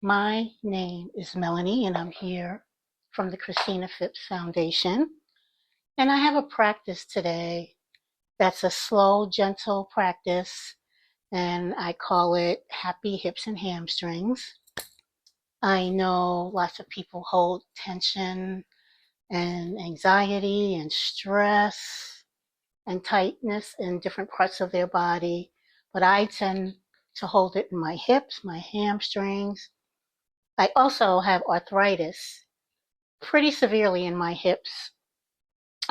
My name is Melanie, and I'm here from the Christina Phipps Foundation. And I have a practice today that's a slow, gentle practice, and I call it Happy Hips and Hamstrings. I know lots of people hold tension and anxiety and stress and tightness in different parts of their body, but I tend to hold it in my hips, my hamstrings. I also have arthritis pretty severely in my hips.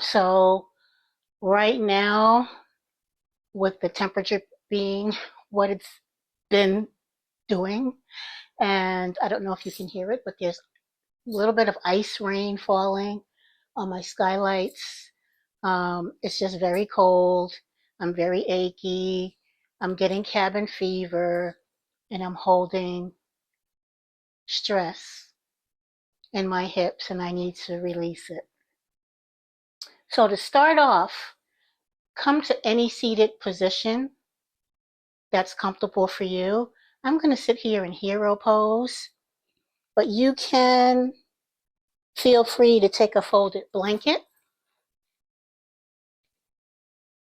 So right now, with the temperature being what it's been doing, and I don't know if you can hear it, but there's a little bit of ice rain falling on my skylights. It's just very cold. I'm very achy. I'm getting cabin fever, and I'm holding stress in my hips, and I need to release it. So to start off, come to any seated position that's comfortable for you. I'm going to sit here in hero pose, but you can feel free to take a folded blanket,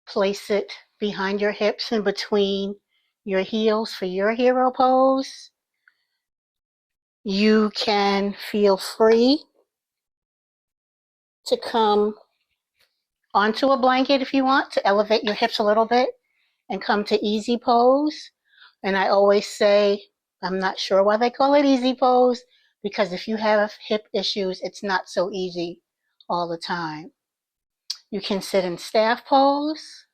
place it behind your hips and between your heels for your hero pose. You can feel free to come onto a blanket if you want to elevate your hips a little bit and come to easy pose. And I always say, I'm not sure why they call it easy pose, because if you have hip issues, it's not so easy all the time. You can sit in staff pose.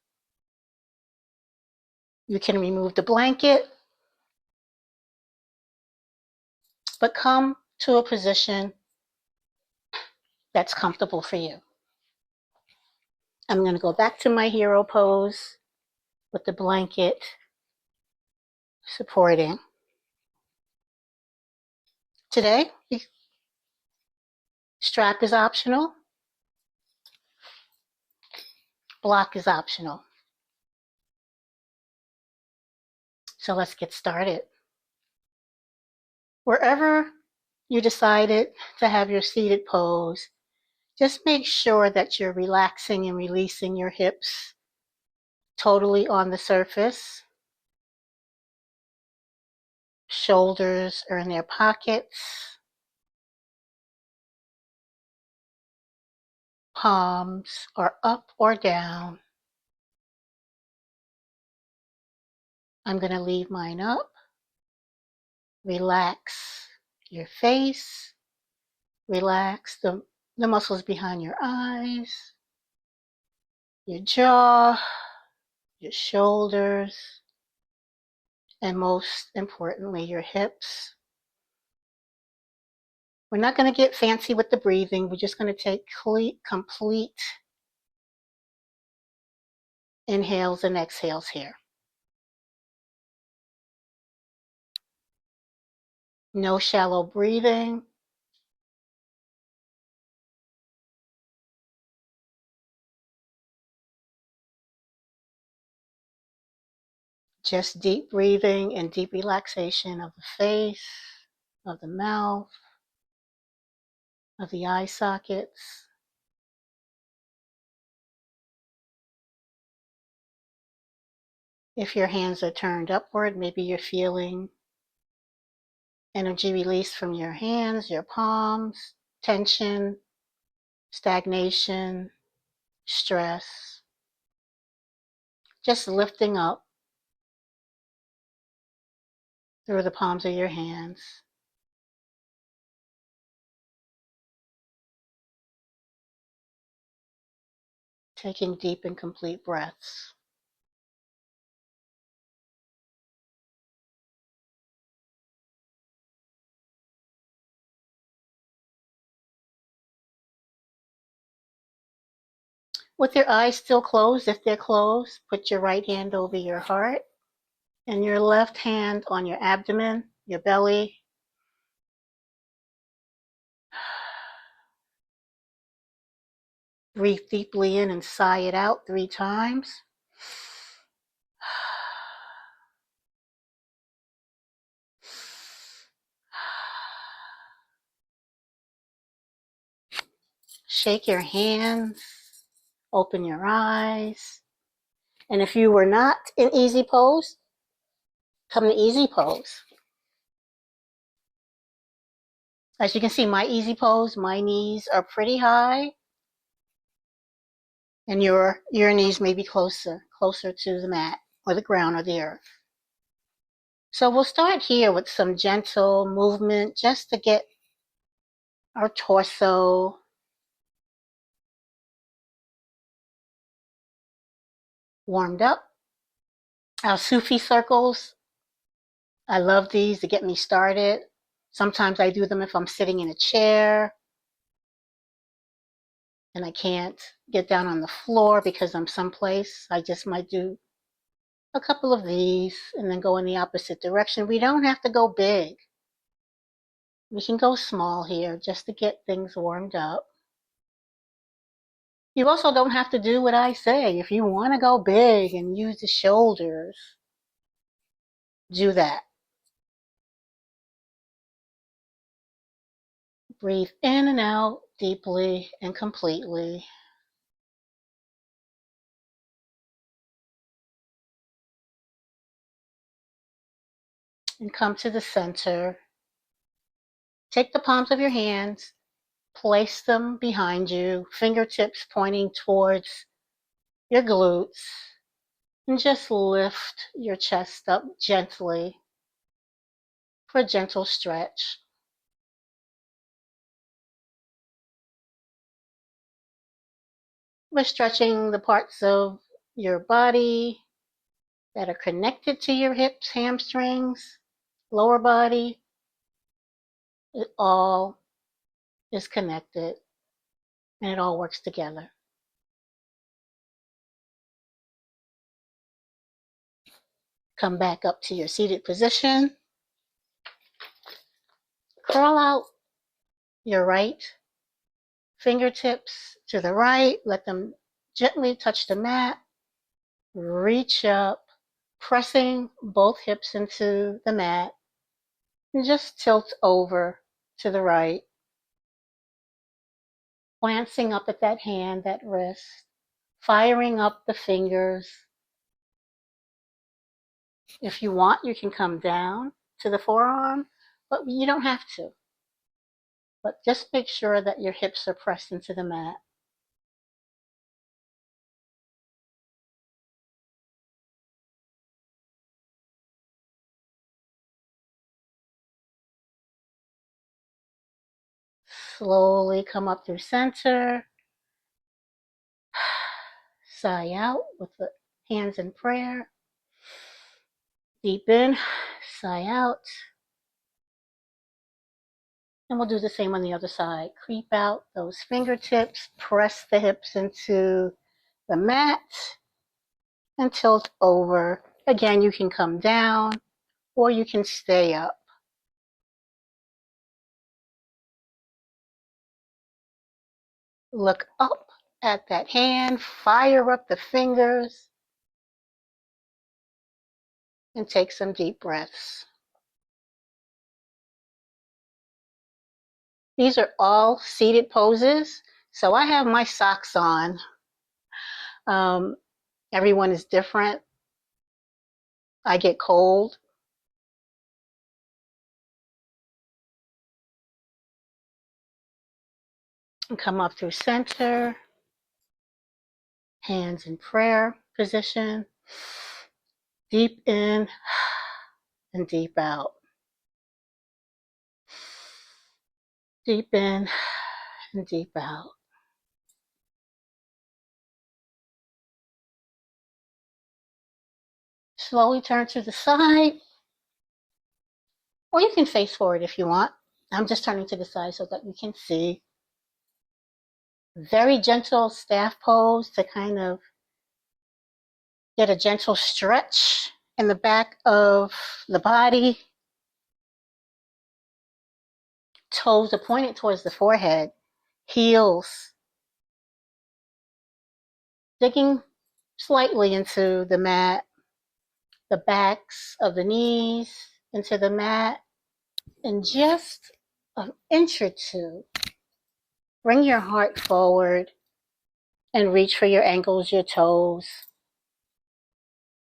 You can remove the blanket, but come to a position that's comfortable for you. I'm going to go back to my hero pose with the blanket supporting. Today, strap is optional, block is optional. So let's get started. Wherever you decided to have your seated pose, just make sure that you're relaxing and releasing your hips totally on the surface. Shoulders are in their pockets. Palms are up or down. I'm going to leave mine up. Relax your face. Relax the muscles behind your eyes, your jaw, your shoulders, and most importantly, your hips. We're not going to get fancy with the breathing. We're just going to take complete inhales and exhales here. No shallow breathing. Just deep breathing and deep relaxation of the face, of the mouth, of the eye sockets. If your hands are turned upward, maybe you're feeling energy release from your hands, your palms, tension, stagnation, stress. Just lifting up through the palms of your hands. Taking deep and complete breaths. With your eyes still closed, if they're closed, put your right hand over your heart and your left hand on your abdomen, your belly. Breathe deeply in and sigh it out 3 times. shake your hands, open your eyes. And if you were not in easy pose, come to easy pose. As you can see, my easy pose, my knees are pretty high, and your knees may be closer to the mat or the ground or the earth. So we'll start here with some gentle movement just to get our torso warmed up. Our Sufi circles, I love these to get me started. Sometimes I do them if I'm sitting in a chair and I can't get down on the floor because I'm someplace. I just might do a couple of these and then go in the opposite direction. We don't have to go big. We can go small here just to get things warmed up. You also don't have to do what I say. If you want to go big and use the shoulders, do that. Breathe in and out deeply and completely. And come to the center. Take the palms of your hands, place them behind you, fingertips pointing towards your glutes, and just lift your chest up gently for a gentle stretch. We're stretching the parts of your body that are connected to your hips, hamstrings, lower body. It all is connected and it all works together. Come back up to your seated position. Curl out your right fingertips to the right. Let them gently touch the mat. Reach up, pressing both hips into the mat. And just tilt over to the right. Glancing up at that hand, that wrist. Firing up the fingers. If you want, you can come down to the forearm, but you don't have to. But just make sure that your hips are pressed into the mat. Slowly come up through center. Sigh out with the hands in prayer. Deep in, sigh out. And we'll do the same on the other side. Creep out those fingertips, press the hips into the mat, and tilt over. Again, you can come down or you can stay up. Look up at that hand, fire up the fingers, and take some deep breaths. These are all seated poses, so I have my socks on. Everyone is different. I get cold. And come up through center, hands in prayer position. Deep in and deep out. Deep in and deep out. Slowly turn to the side, or you can face forward if you want. I'm just turning to the side so that you can see. Very gentle staff pose to kind of get a gentle stretch in the back of the body. Toes are pointed towards the forehead. Heels digging slightly into the mat. The backs of the knees into the mat. And just an inch or two Bring your heart forward and reach for your ankles, your toes,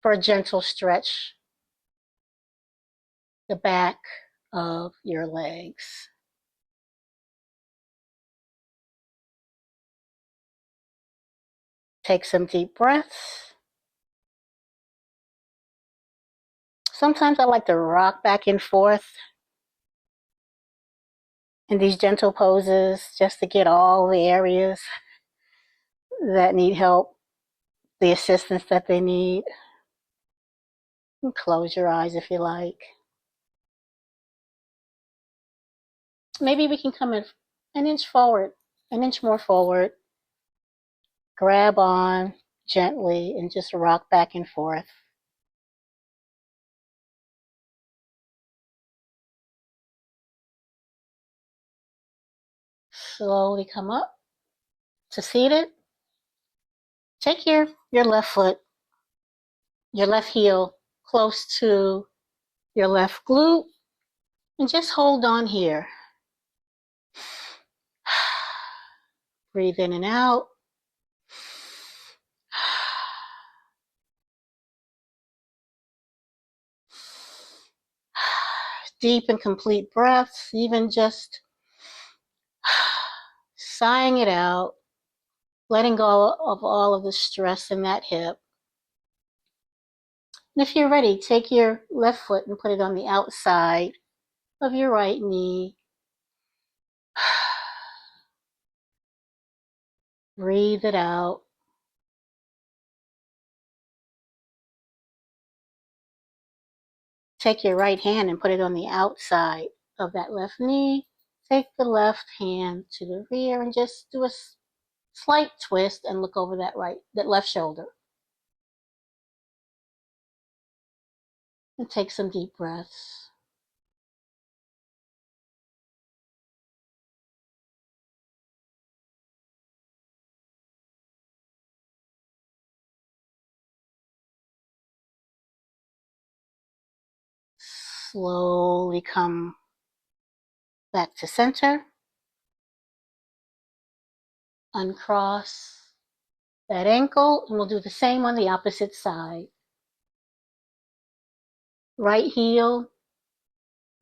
for a gentle stretch, the back of your legs. Take some deep breaths. Sometimes I like to rock back and forth in these gentle poses just to get all the areas that need help, the assistance that they need. And close your eyes if you like. Maybe we can come an inch forward, an inch more forward. Grab on gently and just rock back and forth. Slowly come up to seated. Take your left foot, your left heel close to your left glute and just hold on here. Breathe in and out. Deep and complete breaths, even just sighing it out, letting go of all of the stress in that hip. And if you're ready, take your left foot and put it on the outside of your right knee. Breathe it out. Take your right hand and put it on the outside of that left knee. Take the left hand to the rear and just do a slight twist and look over that left shoulder. And take some deep breaths. Slowly come back to center. Uncross that ankle, and we'll do the same on the opposite side. Right heel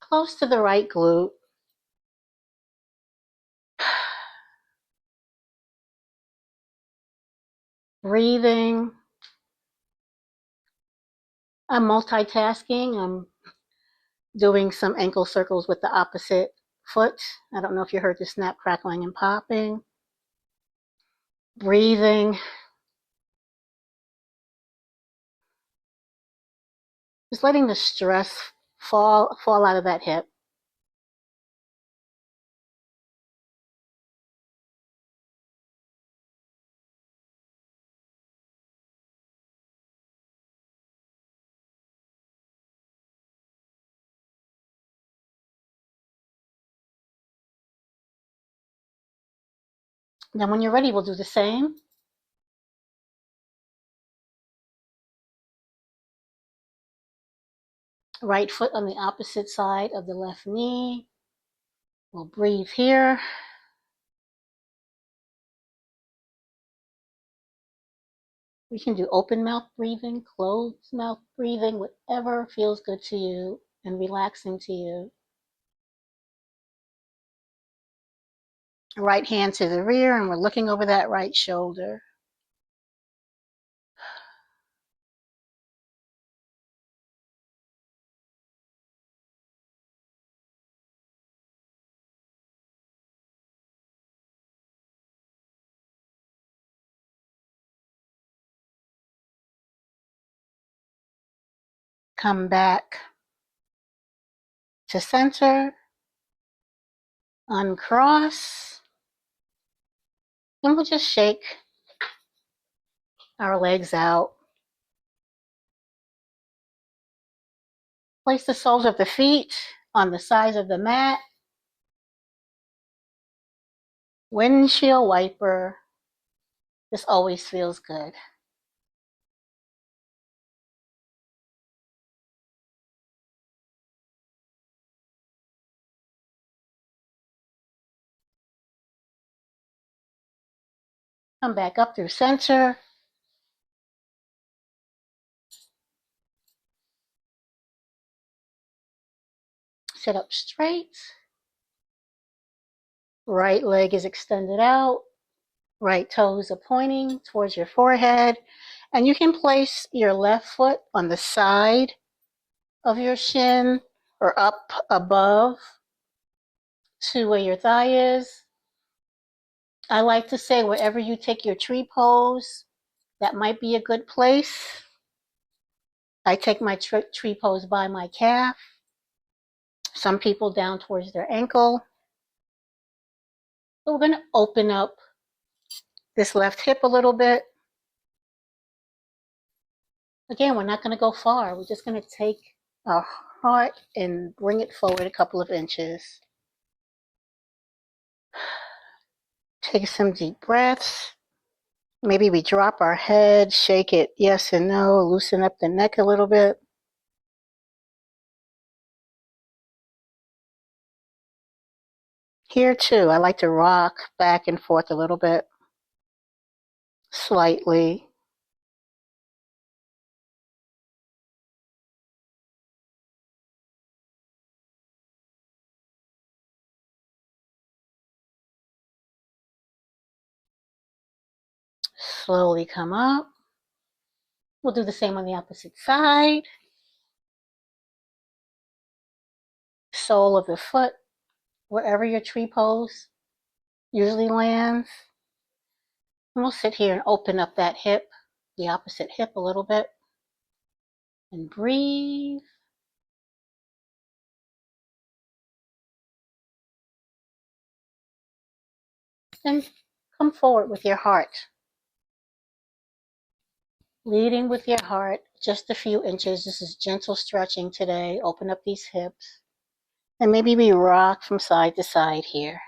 close to the right glute. Breathing. I'm multitasking. I'm doing some ankle circles with the opposite foot. I don't know if you heard the snap, crackling, and popping. Breathing. Just letting the stress fall out of that hip. Then when you're ready, we'll do the same. Right foot on the opposite side of the left knee. We'll breathe here. We can do open mouth breathing, closed mouth breathing, whatever feels good to you and relaxing to you. Right hand to the rear, and we're looking over that right shoulder. Come back to center, uncross, and we'll just shake our legs out. Place the soles of the feet on the sides of the mat. Windshield wiper. This always feels good. Come back up through center. Sit up straight. Right leg is extended out. Right toes are pointing towards your forehead. And you can place your left foot on the side of your shin or up above to where your thigh is. I like to say wherever you take your tree pose, that might be a good place. I take my tree pose by my calf. Some people down towards their ankle. So we're going to open up this left hip a little bit. Again, we're not going to go far. We're just going to take our heart and bring it forward a couple of inches. Take some deep breaths. Maybe we drop our head, shake it yes and no, loosen up the neck a little bit. Here too, I like to rock back and forth a little bit, slightly. Slowly come up. We'll do the same on the opposite side. Sole of the foot, wherever your tree pose usually lands. And we'll sit here and open up that hip, the opposite hip a little bit. And breathe. And come forward with your heart. Leading with your heart, just a few inches. This is gentle stretching today. Open up these hips. And maybe we rock from side to side here.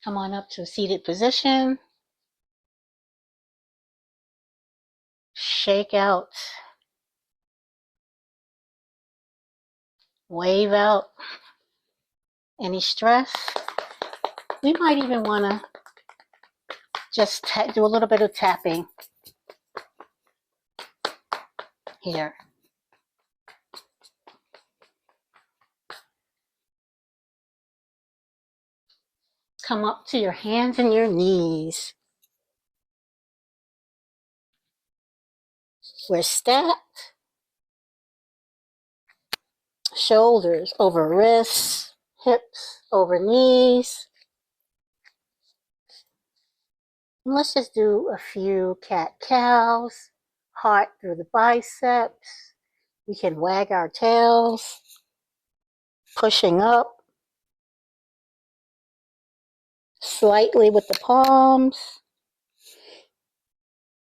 Come on up to a seated position. Shake out. Wave out any stress. We might even want to just do a little bit of tapping here. Come up to your hands and your knees. We're stacked. Shoulders over wrists, hips over knees. And let's just do a few cat-cows, heart through the biceps. We can wag our tails, pushing up slightly with the palms.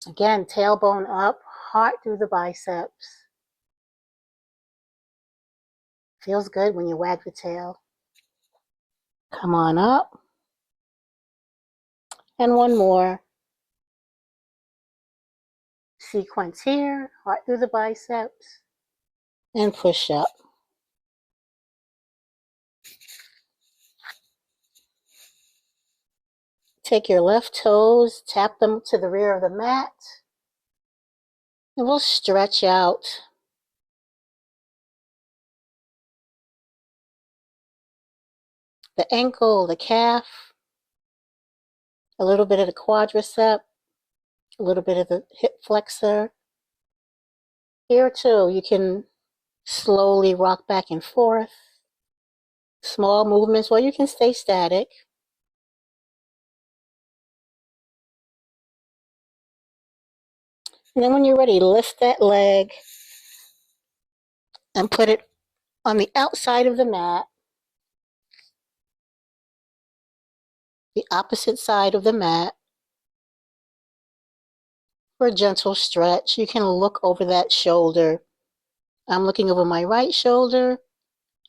Again, tailbone up, heart through the biceps. Feels good when you wag the tail. Come on up. And one more. Sequence here, heart through the biceps, and push up. Take your left toes, tap them to the rear of the mat, and we'll stretch out. The ankle, the calf, a little bit of the quadricep, a little bit of the hip flexor. Here too, you can slowly rock back and forth. Small movements, or you can stay static. And then when you're ready, lift that leg and put it on the outside of the mat, the opposite side of the mat, for a gentle stretch. You can look over that shoulder. I'm looking over my right shoulder.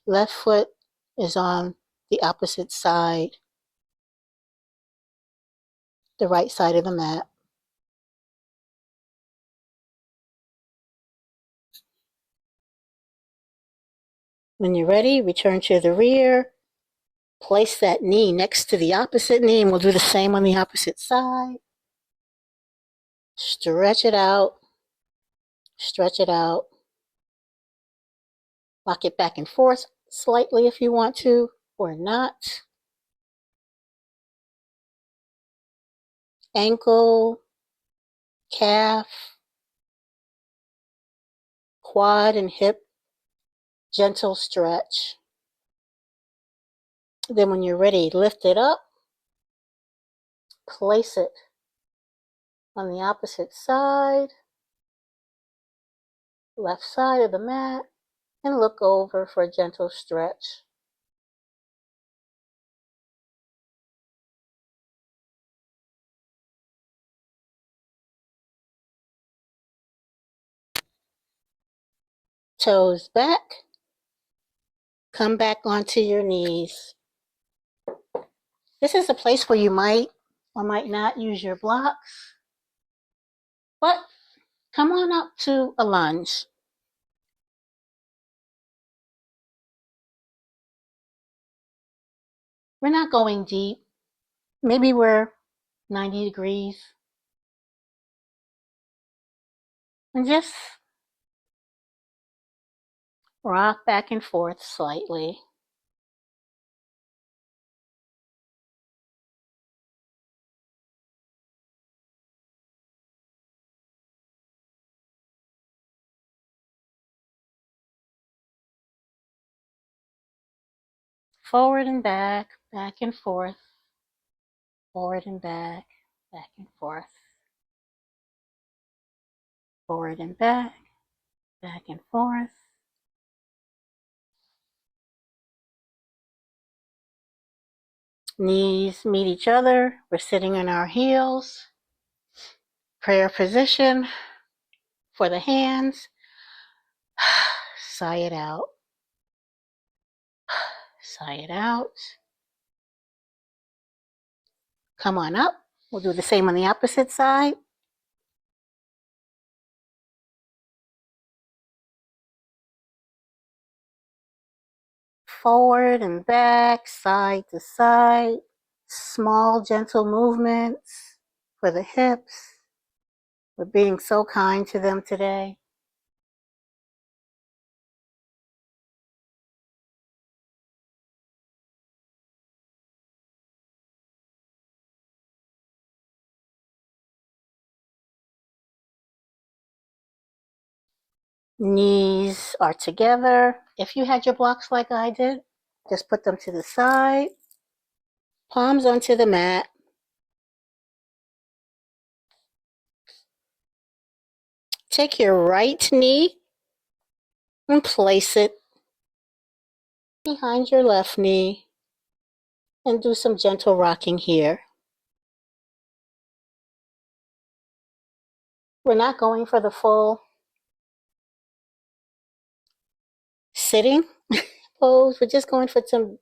Left foot is on the opposite side. the right side of the mat. When you're ready, return to the rear. Place that knee next to the opposite knee, and we'll do the same on the opposite side. Stretch it out. Stretch it out. Rock it back and forth slightly if you want to, or not. Ankle, calf, quad, and hip. Gentle stretch. Then when you're ready, lift it up. Place it on the opposite side, left side of the mat, and look over for a gentle stretch. Toes back. Come back onto your knees. This is a place where you might or might not use your blocks, but come on up to a lunge. We're not going deep. Maybe we're 90 degrees. And just rock back and forth slightly. Forward and back and forth. Forward and back and forth. Forward and back and forth. Knees meet each other. We're sitting on our heels. Prayer position for the hands. Sigh it out. Sigh it out. Come on up. We'll do the same on the opposite side. Forward and back, side to side. Small, gentle movements for the hips. We're being so kind to them today. Knees are together. If you had your blocks like I did, just put them to the side. Palms onto the mat. Take your right knee and place it behind your left knee and do some gentle rocking here. We're not going for the full sitting pose. We're just going for some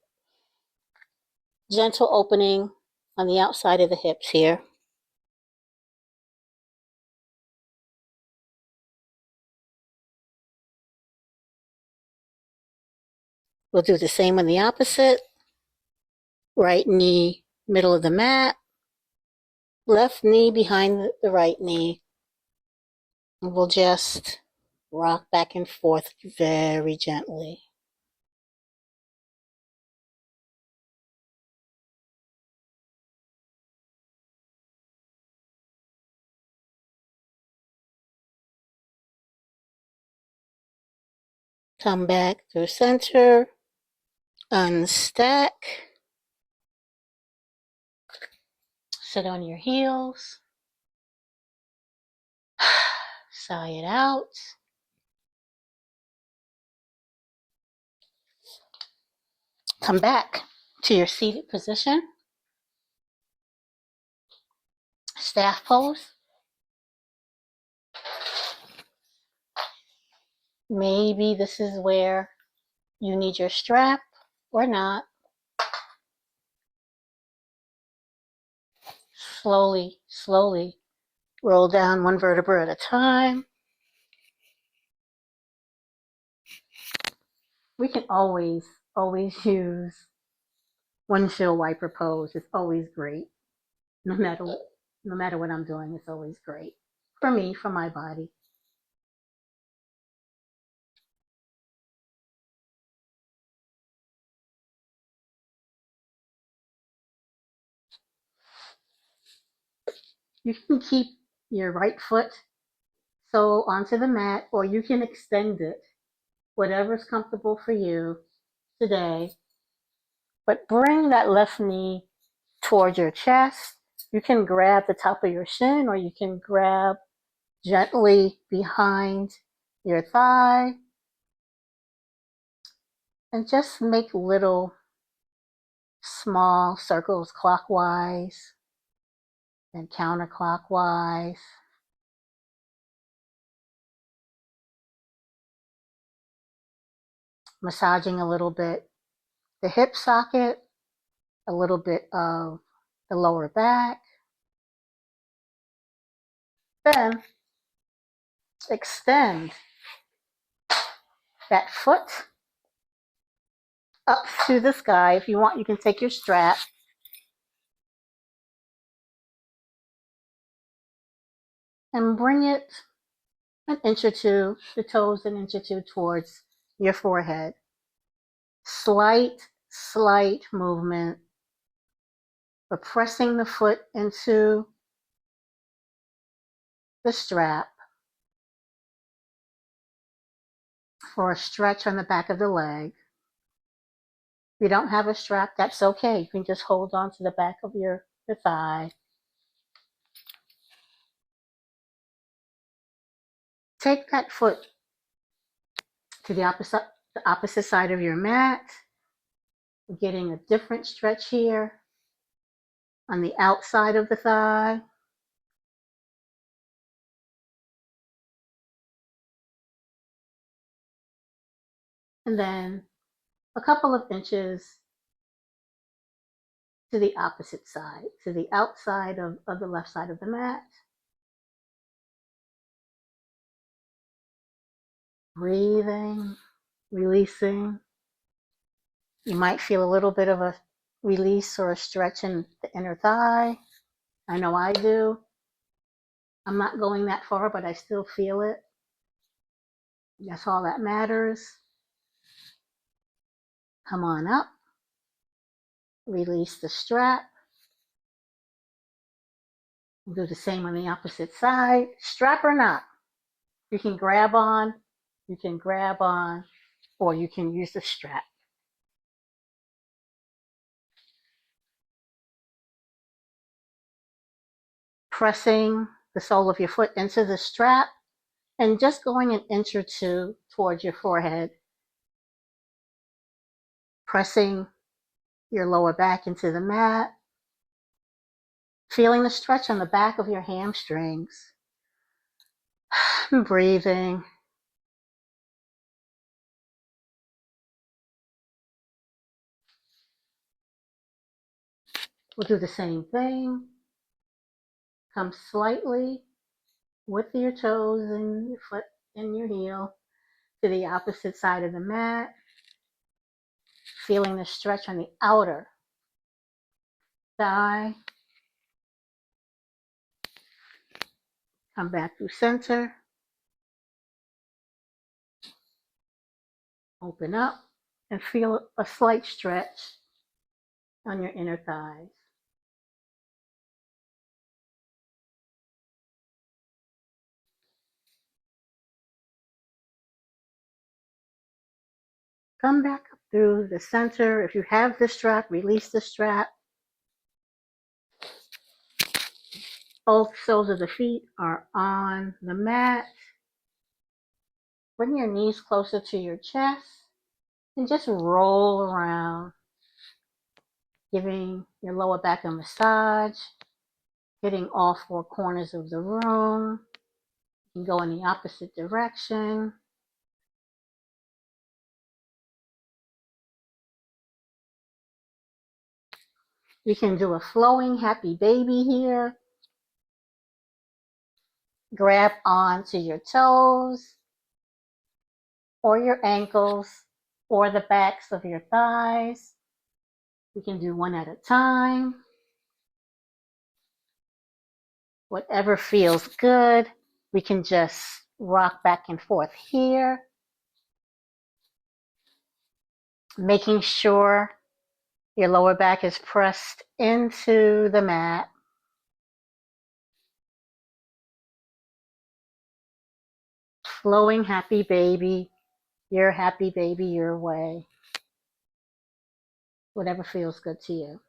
gentle opening on the outside of the hips here. We'll do the same on the opposite. Right knee, middle of the mat. Left knee behind the right knee. And we'll just rock back and forth very gently. Come back through center. Unstack. Sit on your heels. Sigh it out. Come back to your seated position. Staff pose. Maybe this is where you need your strap or not. slowly, slowly roll down one vertebra at a time. We can always use windshield wiper pose. It's always great. No matter what I'm doing, it's always great. For me, for my body. You can keep your right foot sole onto the mat, or you can extend it, whatever's comfortable for you today. But bring that left knee towards your chest. You can grab the top of your shin, or you can grab gently behind your thigh, and just make little small circles clockwise and counterclockwise. Massaging a little bit the hip socket, a little bit of the lower back. Then extend that foot up to the sky. If you want, you can take your strap and bring it an inch or two, the toes an inch or two towards your forehead. Slight movement, but pressing the foot into the strap for a stretch on the back of the leg. If you don't have a strap, that's okay. You can just hold on to the back of your thigh. Take that foot to the opposite side of your mat. We're getting a different stretch here on the outside of the thigh. And then a couple of inches to the opposite side, to the outside of the left side of the mat. Breathing, releasing. You might feel a little bit of a release or a stretch in the inner thigh. I know I do. I'm not going that far, but I still feel it. That's all that matters. Come on up. Release the strap. We'll do the same on the opposite side. Strap or not. You can grab on, or you can use the strap. Pressing the sole of your foot into the strap and just going an inch or two towards your forehead. Pressing your lower back into the mat. Feeling the stretch on the back of your hamstrings. Breathing. We'll do the same thing. Come slightly with your toes and your foot and your heel to the opposite side of the mat. Feeling the stretch on the outer thigh. Come back through center. Open up and feel a slight stretch on your inner thighs. Come back up through the center. If you have the strap, release the strap. Both soles of the feet are on the mat. Bring your knees closer to your chest and just roll around, giving your lower back a massage, hitting all four corners of the room. You can go in the opposite direction. We can do a flowing happy baby here. Grab onto your toes or your ankles or the backs of your thighs. We can do one at a time. Whatever feels good. We can just rock back and forth here, making sure your lower back is pressed into the mat. Flowing happy baby, your happy baby your way. Whatever feels good to you.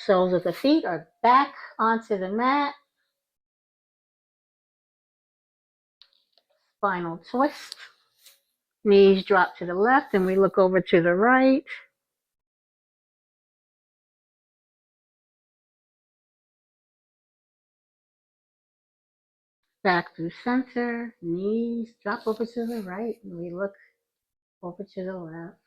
Soles of the feet are back onto the mat. Spinal twist. Knees drop to the left and we look over to the right. Back through center. Knees drop over to the right and we look over to the left.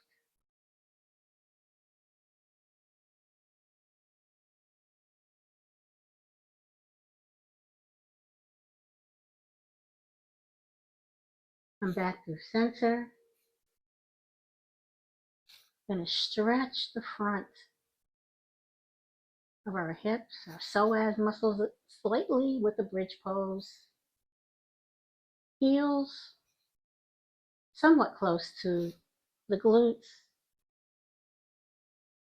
Come back through center. Going to stretch the front of our hips, our psoas muscles slightly with the bridge pose. Heels somewhat close to the glutes.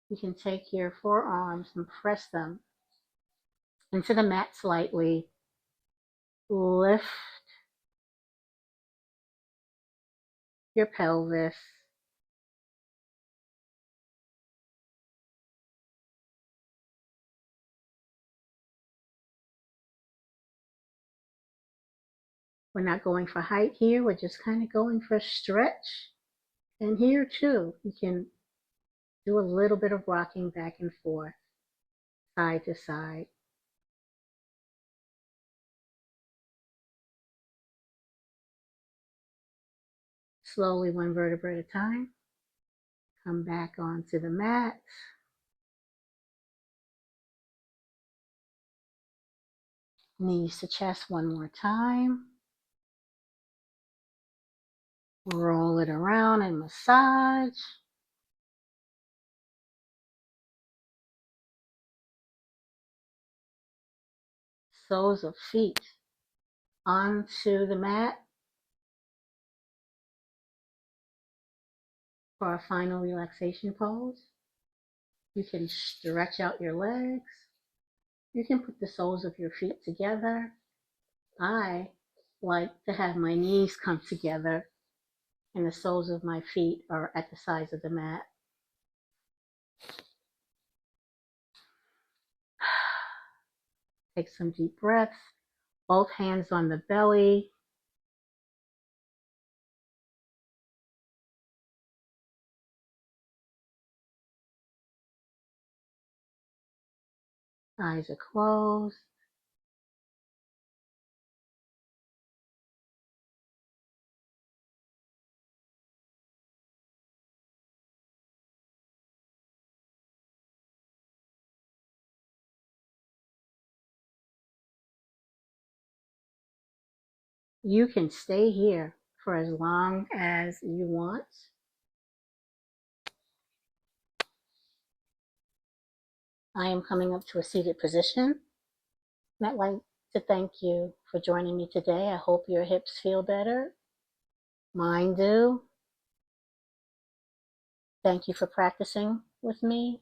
You can take your forearms and press them into the mat slightly. Lift your pelvis. We're not going for height here. We're just kind of going for a stretch. And here too, you can do a little bit of rocking back and forth, side to side. Slowly, one vertebra at a time. Come back onto the mat. Knees to chest one more time. Roll it around and massage. Soles of feet onto the mat for our final relaxation pose. You can stretch out your legs. You can put the soles of your feet together. I like to have my knees come together and the soles of my feet are at the sides of the mat. Take some deep breaths. Both hands on the belly. Eyes are closed. You can stay here for as long as you want. I am coming up to a seated position. I'd like to thank you for joining me today. I hope your hips feel better. Mine do. Thank you for practicing with me.